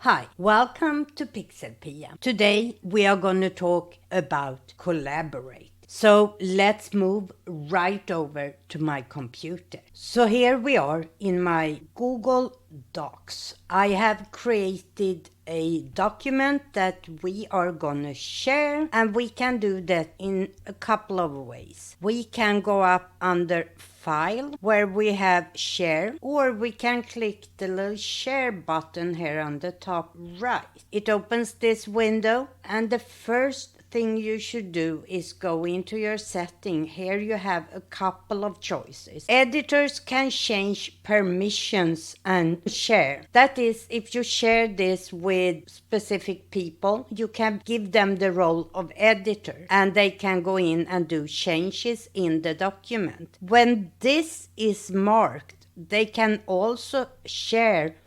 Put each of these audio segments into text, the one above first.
Hi, welcome to PixelPia. Today we are going to talk about collaborate. So let's move right over to my computer. So here we are in my Google Docs. I have created a document that we are going to share, and we can do that in a couple of ways. We can go up under File where we have share, or we can click the little share button here on the top right. It opens this window, and the first thing you should do is go into your setting. Here you have a couple of choices. Editors can change permissions and share. That is, if you share this with specific people, you can give them the role of editor and they can go in and do changes in the document. When this is marked, they can also share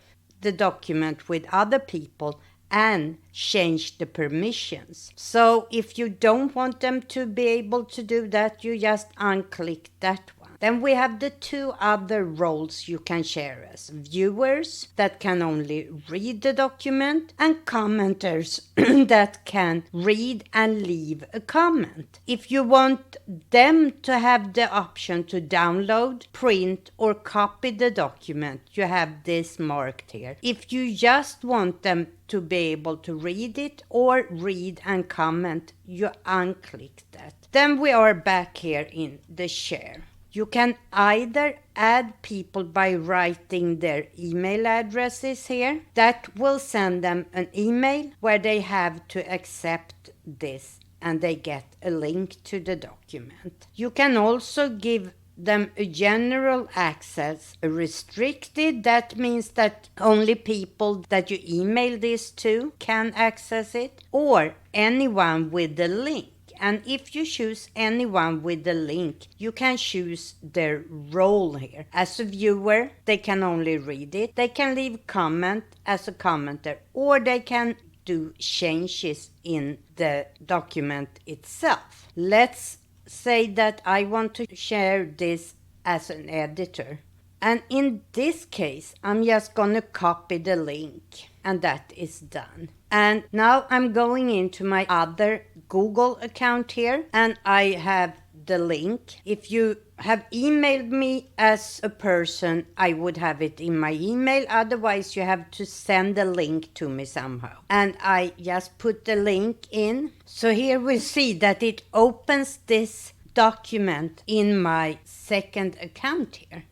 the document with other people and change the permissions. So if you don't want them to be able to do that, you just unclick that one. Then we have the two other roles you can share as viewers that can only read the document, and commenters that can read and leave a comment. If you want them to have the option to download, print, or copy the document, you have this marked here. If you just want them to be able to read it or read and comment, you unclick that. Then we are back here in the share. You can either add people by writing their email addresses here. That will send them an email where they have to accept this and they get a link to the document. You can also give them a general access, a restricted. That means that only people that you email this to can access it, or anyone with the link. And if you choose anyone with the link, you can choose their role here. As a viewer, they can only read it. They can leave comment as a commenter, or they can do changes in the document itself. Let's say that I want to share this as an editor. And in this case, I'm just going to copy the link, and that is done. And now I'm going into my other Google account here, and I have the link. If you have emailed me as a person, I would have it in my email. Otherwise, you have to send the link to me somehow. And I just put the link in. So here we see that it opens this document in my second account here.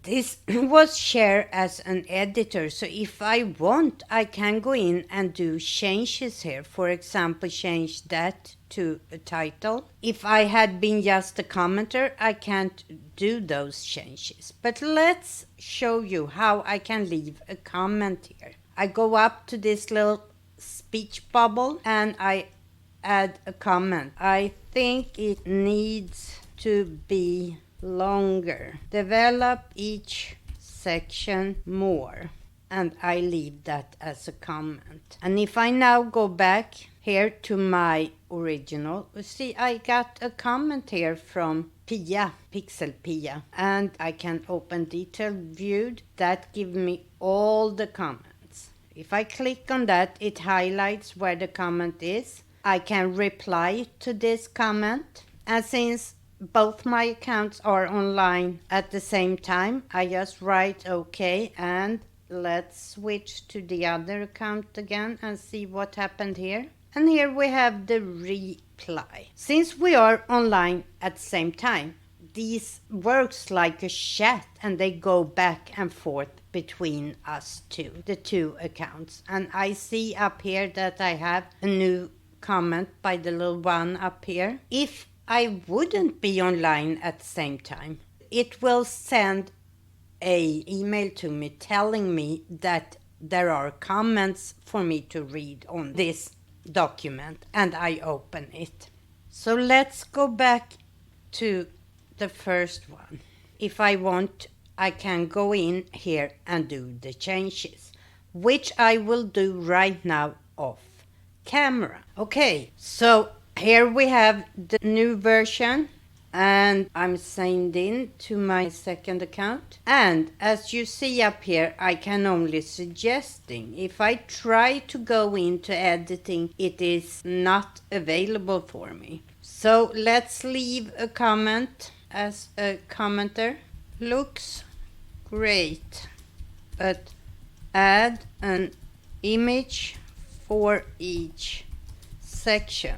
This was shared as an editor, so if I want, I can go in and do changes here. For example, change that to a title. If I had been just a commenter, I can't do those changes. But let's show you how I can leave a comment here. I go up to this little speech bubble and I add a comment. I think it needs to be longer. Develop each section more. And I leave that as a comment. And if I now go back here to my original, you see I got a comment here from Pia, PixelPia. And I can open detail viewed. That gives me all the comments. If I click on that, it highlights where the comment is. I can reply to this comment. And since both my accounts are online at the same time, I just write OK, and let's switch to the other account again and see what happened here. And here we have the reply. Since we are online at the same time, these works like a chat and they go back and forth between us two, the two accounts. And I see up here that I have a new comment by the little one up here. If I wouldn't be online at the same time, it will send an email to me telling me that there are comments for me to read on this document, and I open it. So let's go back to the first one. If I want, I can go in here and do the changes, which I will do right now off camera. Okay, so here we have the new version. and I'm signed in to my second account. And as you see up here, I can only suggesting. If I try to go into editing, it is not available for me. So let's leave a comment as a commenter. Looks great, but add an image for each section.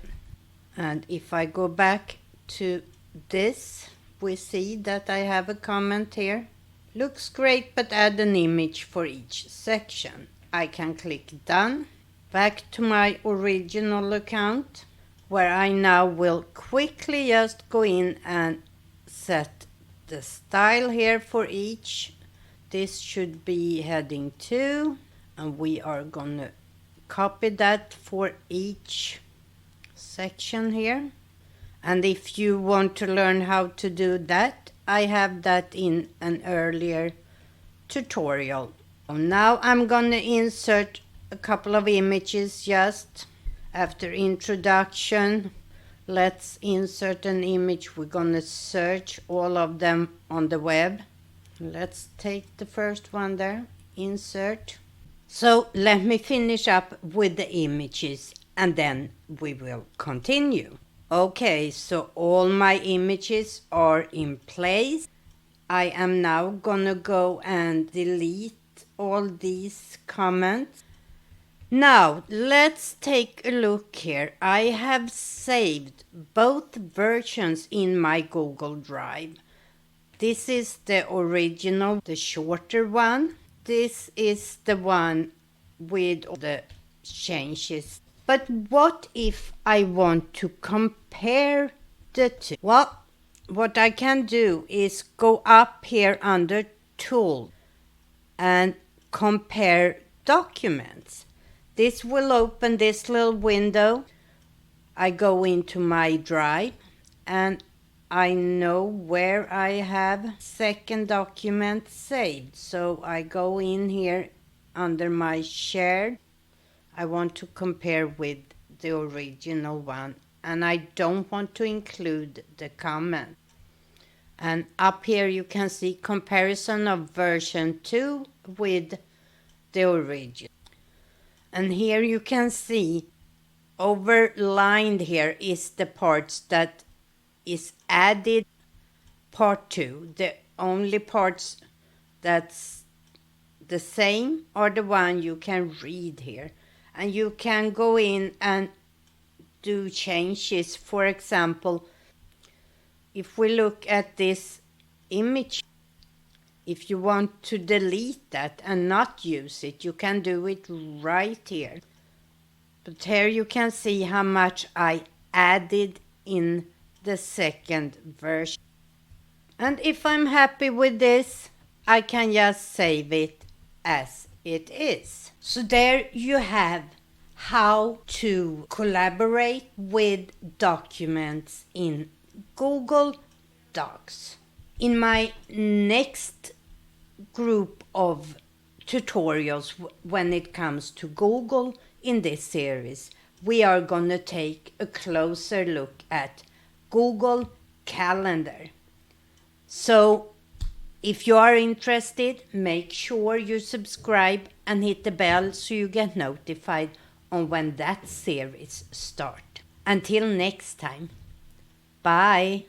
And if I go back to this, we see that I have a comment here. Looks great, but add an image for each section. I can click done. Back to my original account, where I now will quickly just go in and set the style here for each. This should be heading 2, and we are gonna copy that for each section here. And if you want to learn how to do that, I have that in an earlier tutorial. Now I'm gonna insert a couple of images just after introduction. Let's insert an image. We're gonna search all of them on the web. Let's take the first one there, insert. So let me finish up with the images and then we will continue. Okay, so all my images are in place. I am now gonna go and delete all these comments. Now let's take a look here. I have saved both versions in my Google Drive. This is the original, the shorter one. This is the one with all the changes. But what if I want to compare the two? Well, what I can do is go up here under Tool and compare documents. This will open this little window. I go into my Drive and I know where I have second document saved. So I go in here under my shared. I want to compare with the original one, and I don't want to include the comment. And up here you can see comparison of version 2 with the original. And here you can see overlined here is the parts that is added part 2. The only parts that's the same are the one you can read here. And you can go in and do changes. For example, if we look at this image, if you want to delete that and not use it, you can do it right here. But here you can see how much I added in the second version. And if I'm happy with this, I can just save it as it is. So there you have how to collaborate with documents in Google Docs. In my next group of tutorials when it comes to Google in this series, we are going to take a closer look at Google Calendar. So if you are interested, make sure you subscribe and hit the bell so you get notified on when that series starts. Until next time, bye.